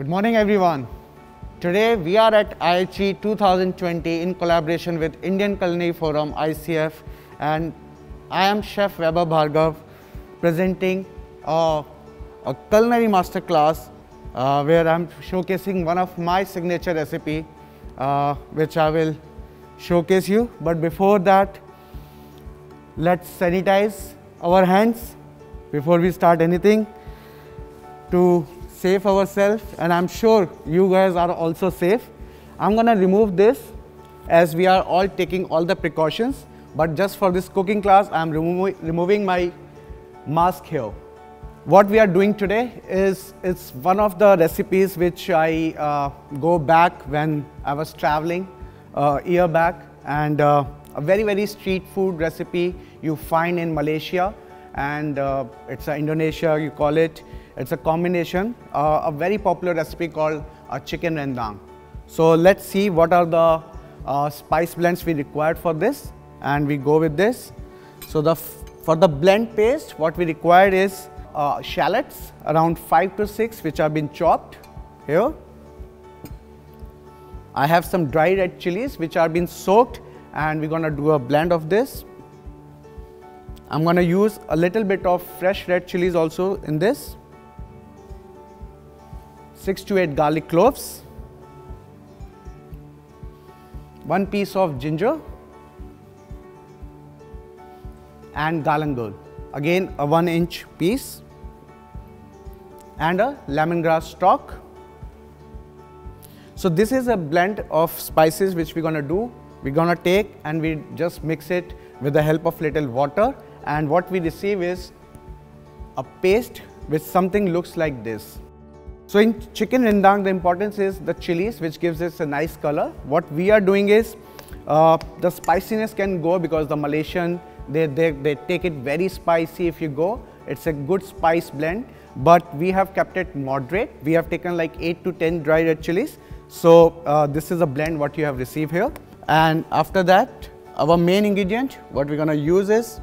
Good morning everyone. Today we are at IHE 2020 in collaboration with Indian Culinary Forum ICF, and I am Chef Vaibhav Bhargav presenting a culinary masterclass where I am showcasing one of my signature recipe which I will showcase you. But before that, let's sanitize our hands before we start anything to save ourselves, and I'm sure you guys are also safe. I'm gonna remove this as we are all taking all the precautions, but just for this cooking class I'm removing my mask here. What we are doing today is it's one of the recipes which I go back when I was traveling a year back, and a very street food recipe you find in Malaysia, and it's Indonesia you call it. It's a combination, a very popular recipe called chicken rendang. So let's see what are the spice blends we required for this, and we go with this. So for the blend paste, what we required is shallots, around 5 to 6, which have been chopped here. I have some dry red chilies which are been soaked, and we're gonna do a blend of this. I'm gonna use a little bit of fresh red chilies also in this. 6 to 8 garlic cloves, 1 piece of ginger, and galangal, again a 1-inch piece, and a lemongrass stalk. So this is a blend of spices which we're gonna do. We're gonna take and we just mix it with the help of little water, and what we receive is a paste which something looks like this. So in chicken rendang, the importance is the chilies, which gives us a nice color. What we are doing is the spiciness can go because the Malaysian, they take it very spicy. If you go, it's a good spice blend, but we have kept it moderate. We have taken like 8 to 10 dry red chilies. So this is a blend what you have received here. And after that, our main ingredient, what we're gonna use is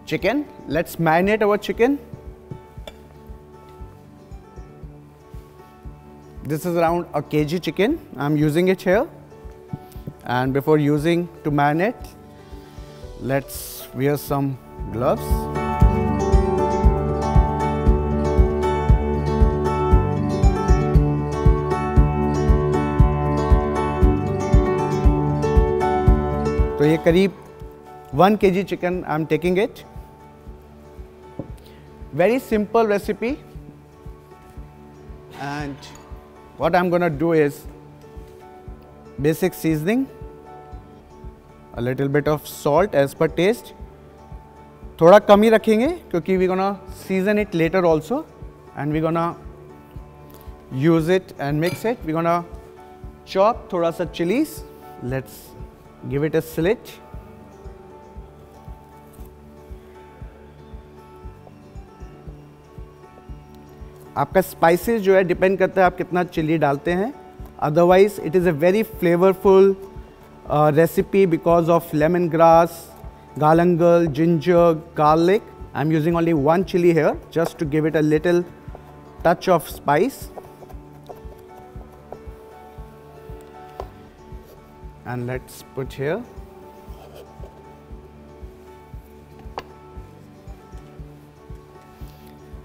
chicken. Let's marinate our chicken. This is around a kg chicken. I'm using it here. And before using to marinate, let's wear some gloves. So ये करीब 1 kg chicken I'm taking it. Very simple recipe, and what I'm gonna do is basic seasoning, a little bit of salt as per taste. थोड़ा कम ही रखेंगे क्योंकि we're gonna season it later also, and we're gonna use it and mix it. We're gonna chop थोड़ा सा chilies. Let's give it a slit. आपका spices जो है depend करता है आप कितना चिली डालते हैं. Otherwise it is a very flavourful recipe because of lemon grass, galangal, ginger, garlic. I'm using only 1 chili here just to give it a little touch of spice. And let's put here.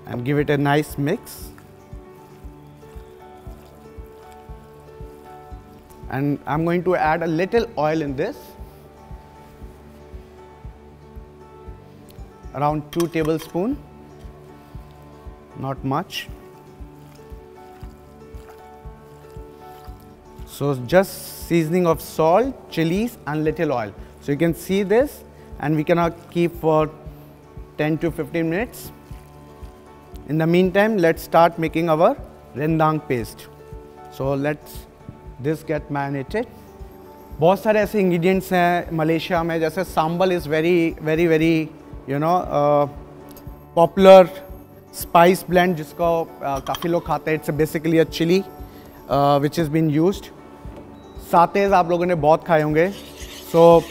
And give it a nice mix. And I'm going to add a little oil in this. Around 2 tablespoons. Not much. So just seasoning of salt, chilies and little oil. So you can see this, and we cannot keep for 10 to 15 minutes. In the meantime, let's start making our rendang paste. So let's this get marinated. बहुत सारे ऐसे ingredients हैं Malaysia में, जैसे सांबल is very you know popular spice blend जिसको काफ़ी लोग खाते हैं. It's basically a chili which has been used. सातेज आप लोगों ने बहुत खाए होंगे. So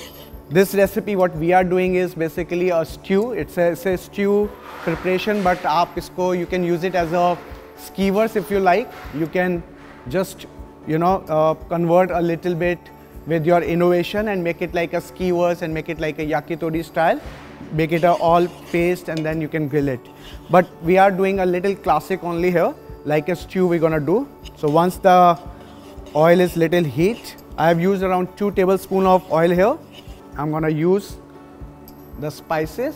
this recipe what we are doing is basically a stew. It's a stew preparation, but आप इसको you can use it as a skewers if you like. You can just convert a little bit with your innovation and make it like a skewers and make it like a yakitori style. Make it all paste and then you can grill it. But we are doing a little classic only here, like a stew we're gonna do. So once the oil is little heat, I have used around 2 tablespoons of oil here. I'm gonna use the spices,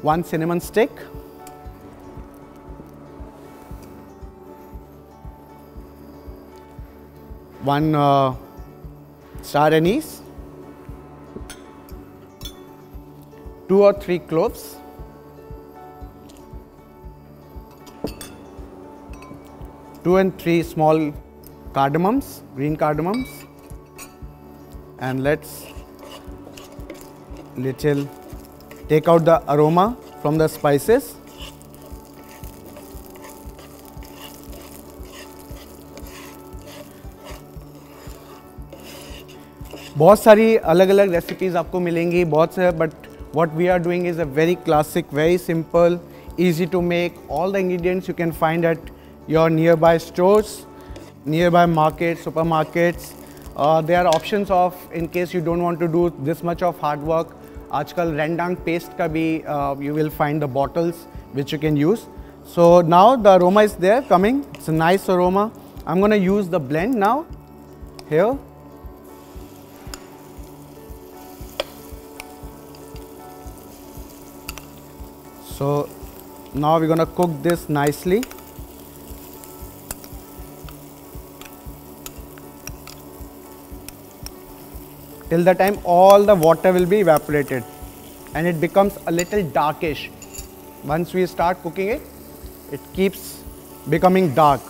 1 cinnamon stick, 1 star anise, 2 or 3 cloves, 2 and 3 small cardamoms, green cardamoms, and let's little take out the aroma from the spices. बहुत सारी अलग अलग recipes आपको मिलेंगी, बहुत से, but what we are doing is a very classic, very simple, easy to make. All the ingredients you can find at your nearby stores, nearby markets, supermarkets. There are options of, in case you don't want to do this much of hard work, आजकल rendang paste का भी you will find the bottles which you can use. So now the aroma is there coming. It's a nice aroma. I'm going to use the blend now here. So now we're going to cook this nicely. Till the time all the water will be evaporated and it becomes a little darkish. Once we start cooking it, it keeps becoming dark.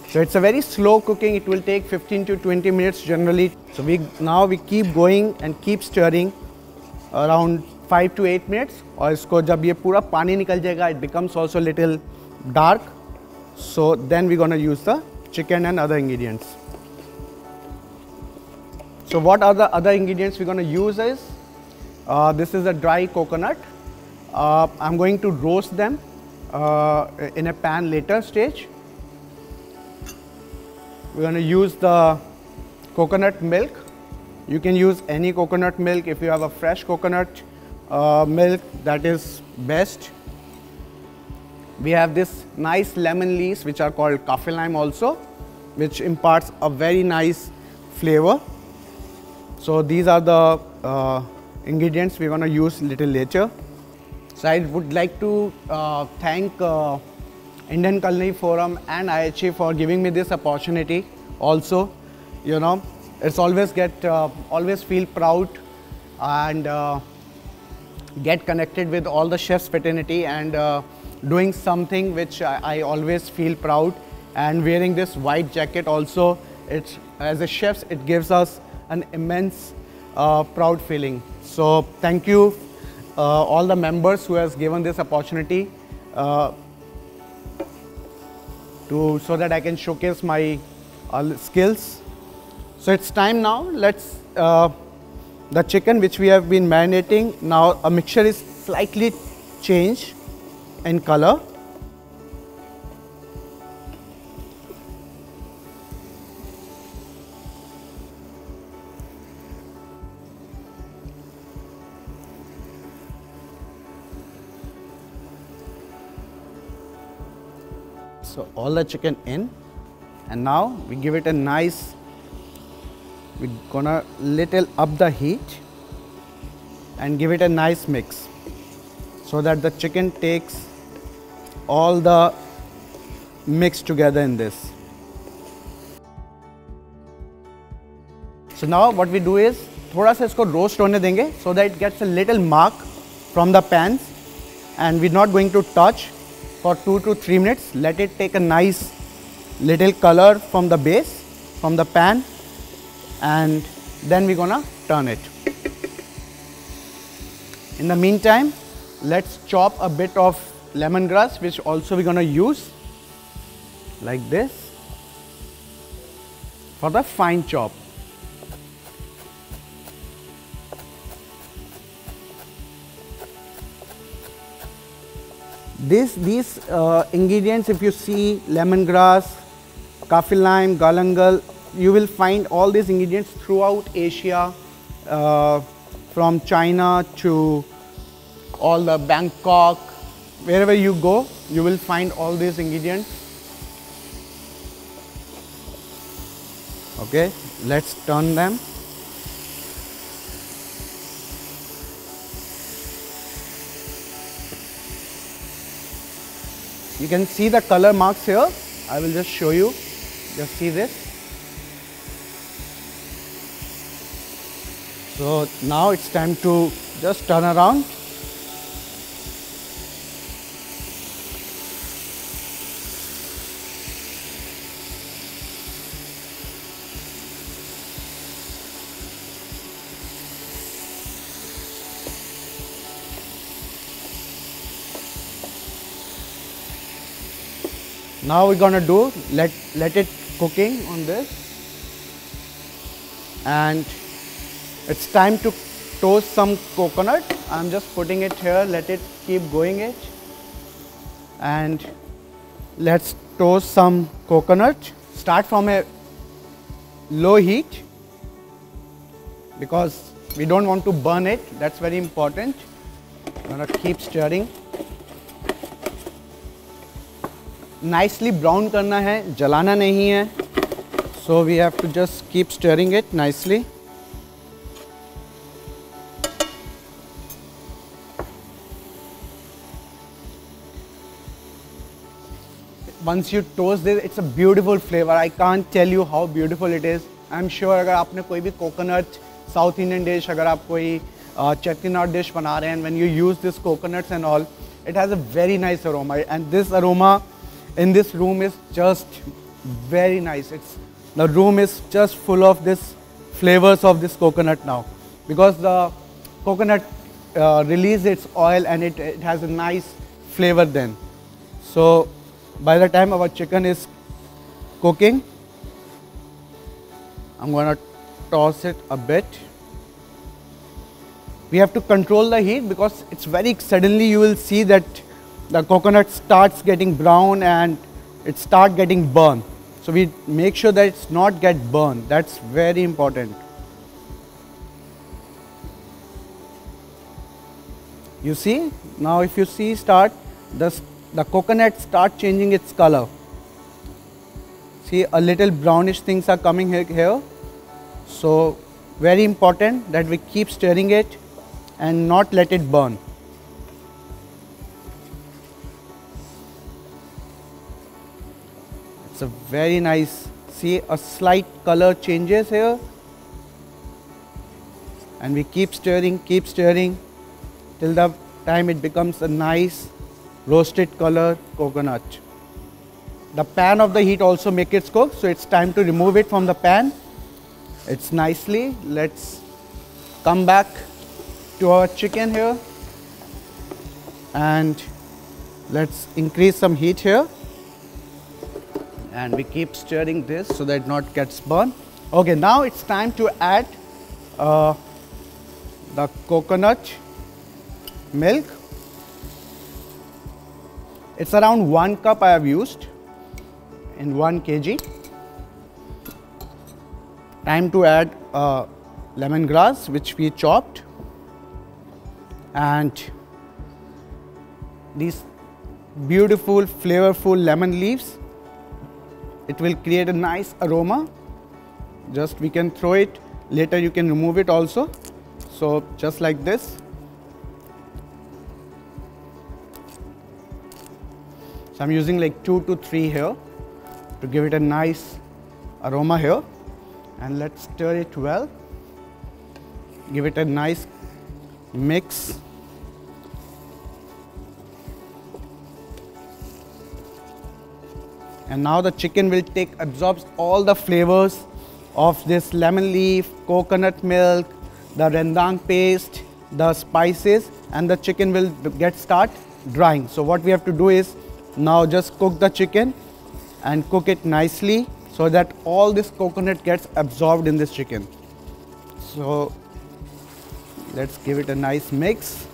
So it's a very slow cooking. It will take 15 to 20 minutes generally. So now we keep going and keep stirring around 5 to 8 minutes. और इसको जब ये पूरा पानी निकल जाएगा, it becomes also little dark. So then we're gonna use the chicken and other ingredients. So what are the other ingredients we're gonna use is, this is a dry coconut. I'm going to roast them in a pan later stage. We're going to use the coconut milk. You can use any coconut milk. If you have a fresh coconut milk, that is best. We have this nice lemon leaves which are called kaffir lime also, which imparts a very nice flavor. So these are the ingredients we're going to use little later. So I would like to thank Indian Culinary Forum and IHE for giving me this opportunity. Also, it's always feel proud and get connected with all the chefs fraternity and doing something which I always feel proud. And wearing this white jacket also, as a chefs, it gives us an immense proud feeling. So thank you all the members who has given this opportunity so that I can showcase my skills. So it's time now. Let's the chicken which we have been marinating, now a mixture is slightly changed in color. So all the chicken in, and now we give it a nice, we're gonna little up the heat and give it a nice mix so that the chicken takes all the mix together in this. So now what we do is थोड़ा सा इसको roast होने देंगे so that it gets a little mark from the pans, and we're not going to touch for 2 to 3 minutes. Let it take a nice little color from the base, from the pan, and then we're gonna turn it. In the meantime, let's chop a bit of lemongrass, which also we're gonna use like this for the fine chop. These ingredients, if you see lemongrass, kaffir lime, galangal, you will find all these ingredients throughout Asia, from China to all the Bangkok, wherever you go, you will find all these ingredients. Okay, let's turn them. You can see the color marks here. I will just show you. Just see this. So now it's time to just turn around. Now we're gonna do let it cooking on this, and it's time to toast some coconut. I'm just putting it here. Let it keep going it, and let's toast some coconut. Start from a low heat because we don't want to burn it. That's very important. I'm gonna keep stirring. Nicely brown करना है, जलाना नहीं है. So we have to just keep stirring it nicely. Once you toast this, it's a beautiful flavor. I can't tell you how beautiful it is. I'm sure अगर आपने कोई भी coconut South Indian dish, अगर आप कोई chettinad dish बना रहे हैं, when you use this coconuts and all, it has a very nice aroma, and this aroma in this room is just very nice. The room is just full of this flavors of this coconut now, because the coconut release its oil and it has a nice flavor then. So by the time our chicken is cooking, I'm gonna toss it a bit. We have to control the heat because it's very suddenly you will see that the coconut starts getting brown and it starts getting burned. So we make sure that it's not get burned. That's very important. You see, now if you see the coconut start changing its color. See, a little brownish things are coming here. So very important that we keep stirring it and not let it burn. It's a very nice, see a slight color changes here, and we keep stirring till the time it becomes a nice roasted color coconut. The pan of the heat also make it cook, so it's time to remove it from the pan. It's nicely. Let's come back to our chicken here and let's increase some heat here, and we keep stirring this so that it not gets burned. Okay, now it's time to add the coconut milk. It's around 1 cup I have used in 1 kg. Time to add lemongrass, which we chopped, and these beautiful flavorful lemon leaves. It will create a nice aroma. Just we can throw it, later you can remove it also. So just like this. So I'm using like 2 to 3 here to give it a nice aroma here, and let's stir it well. Give it a nice mix. And now the chicken will absorbs all the flavors of this lemon leaf, coconut milk, the rendang paste, the spices, and the chicken will start drying. So what we have to do is now just cook the chicken and cook it nicely so that all this coconut gets absorbed in this chicken. So let's give it a nice mix.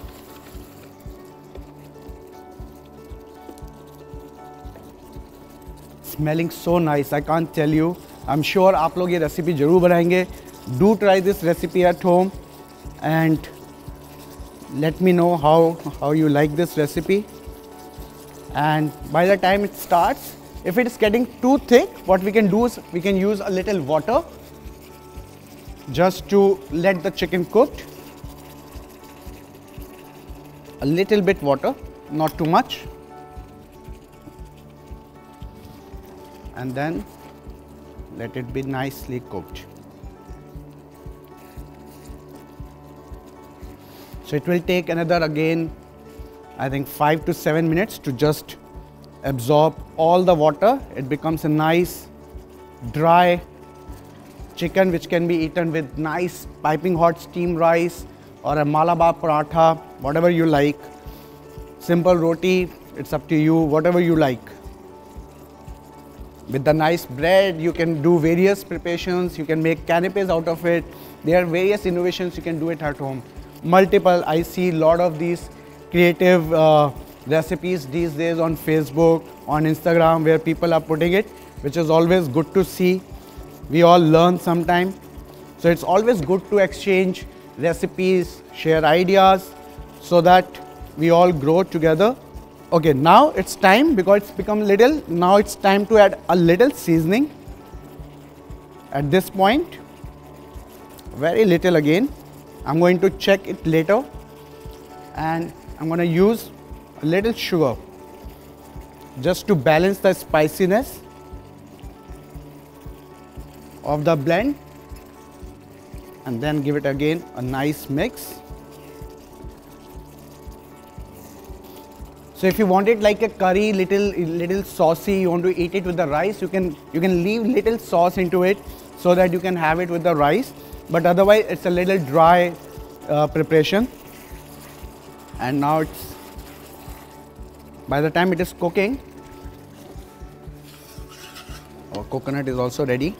smelling so nice. I can't tell you. I'm sure आप लोग ये recipe जरूर बनाएंगे. Do try this recipe at home and let me know how you like this recipe. And by the time it starts, if it is getting too thick, what we can do is we can use a little water just to let the chicken cook. A little bit water, not too much. And then let it be nicely cooked. So it will take another, again, I think 5 to 7 minutes to just absorb all the water. It becomes a nice dry chicken which can be eaten with nice piping hot steamed rice or a Malabar paratha, whatever you like. Simple roti, it's up to you, whatever you like. With the nice bread, you can do various preparations. You can make canapes out of it. There are various innovations you can do it at home. Multiple, I see a lot of these creative recipes these days on Facebook, on Instagram, where people are putting it, which is always good to see. We all learn sometime. So it's always good to exchange recipes, share ideas, so that we all grow together. Okay, now it's time, because it's become little, now it's time to add a little seasoning. At this point, very little again. I'm going to check it later, and I'm going to use a little sugar just to balance the spiciness of the blend, and then give it again a nice mix. So if you want it like a curry, little saucy, you want to eat it with the rice, you can leave little sauce into it so that you can have it with the rice. But otherwise, it's a little dry preparation. And now it's, by the time it is cooking, our coconut is also ready.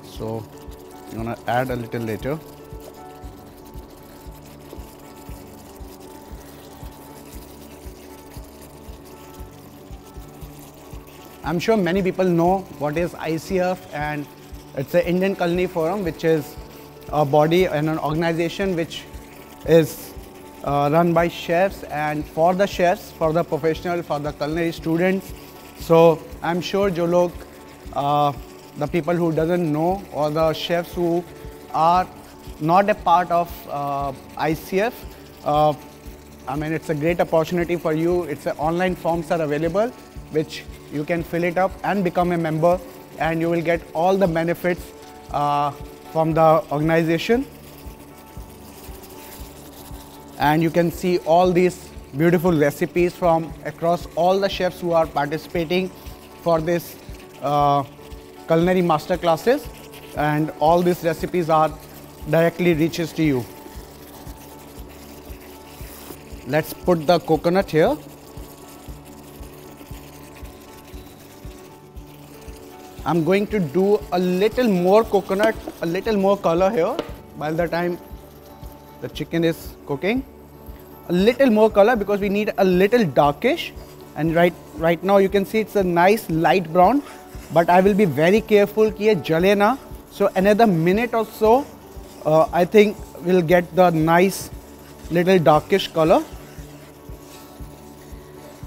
So I'm gonna add a little later. I'm sure many people know what is ICF, and it's the Indian Culinary Forum, which is a body and an organization which is run by chefs, and for the chefs, for the professional, for the culinary students. So I'm sure jo log, the people who doesn't know, or the chefs who are not a part of ICF, I mean, it's a great opportunity for you. It's online forms are available, which you can fill it up and become a member, and you will get all the benefits from the organization. And you can see all these beautiful recipes from across all the chefs who are participating for this culinary master classes, and all these recipes are directly reaches to you. Let's put the coconut here. I'm going to do a little more coconut, a little more color here by the time the chicken is cooking. A little more color because we need a little darkish, and right now you can see it's a nice light brown, but I will be very careful कि ये जले ना. So another minute or so, I think we'll get the nice little darkish color.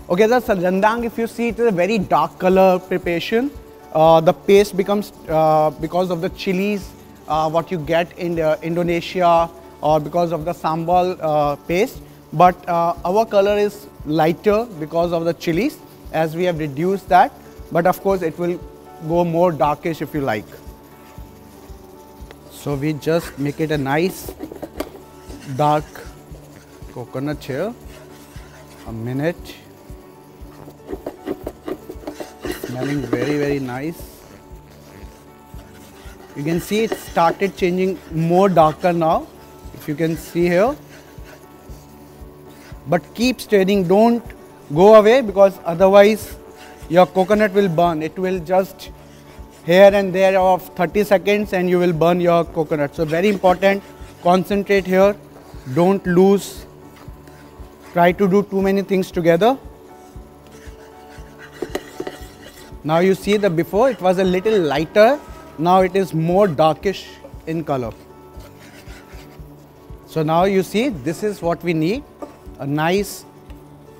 Okay, the sarjandang, if you see, it is a very dark color preparation. The paste becomes, because of the chilies, what you get in Indonesia, or because of the sambal paste. But our color is lighter because of the chilies, as we have reduced that. But of course, it will go more darkish if you like. So we just make it a nice dark coconut here. A minute. Smelling very, very nice. You can see it started changing more darker now, if you can see here. But keep stirring, don't go away, because otherwise your coconut will burn. It will just here and there of 30 seconds and you will burn your coconut. So very important, concentrate here, don't lose, try to do too many things together. Now you see that before it was a little lighter, now it is more darkish in color. So now you see this is what we need, a nice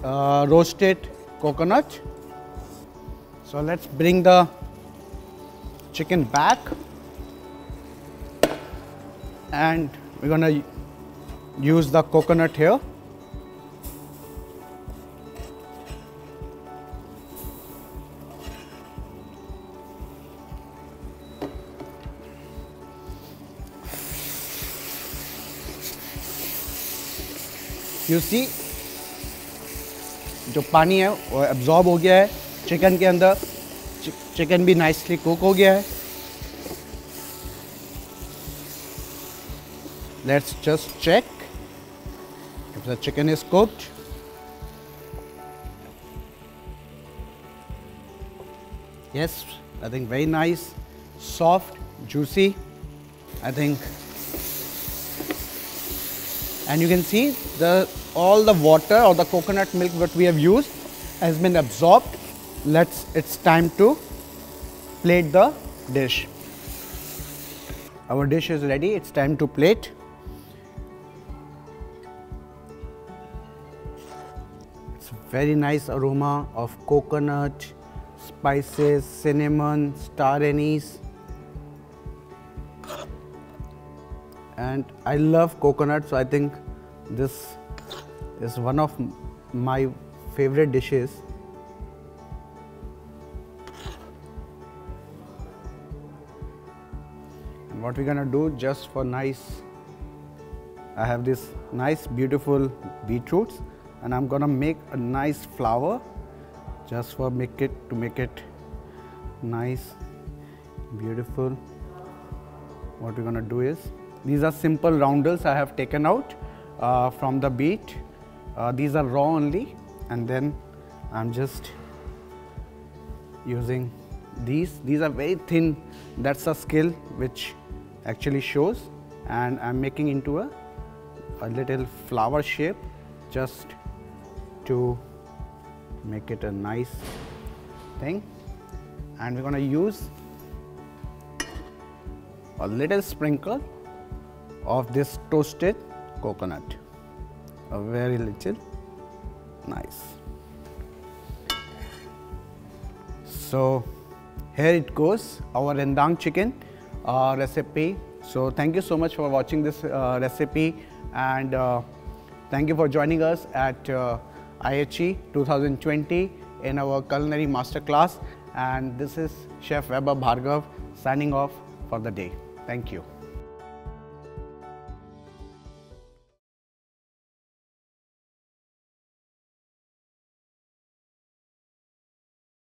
roasted coconut. So let's bring the chicken back, and we're gonna use the coconut here. You see, जो पानी है वो absorb हो गया है chicken के अंदर, chicken भी नाइसली कुक हो गया है. Let's just check if the chicken is cooked. Yes, I think very nice, soft, juicy, I think. And you can see all the water or the coconut milk that we have used has been absorbed. It's time to plate the dish. Our dish is ready, it's time to plate. It's very nice aroma of coconut, spices, cinnamon, star anise. And I love coconut, so I think this is one of my favorite dishes. And what we're gonna do, just for nice, I have this nice beautiful beetroots, and I'm gonna make a nice flour just for make it nice, beautiful. What we're gonna do is, these are simple roundels I have taken out from the beet. These are raw only, and then I'm just using these. These are very thin. That's a skill which actually shows, and I'm making into a little flower shape just to make it a nice thing. And we're going to use a little sprinkle of this toasted coconut, a very little, nice. So here it goes, our rendang chicken recipe. So thank you so much for watching this recipe, and thank you for joining us at IHE 2020 in our culinary masterclass. And this is Chef Vaibhav Bhargav signing off for the day. Thank you.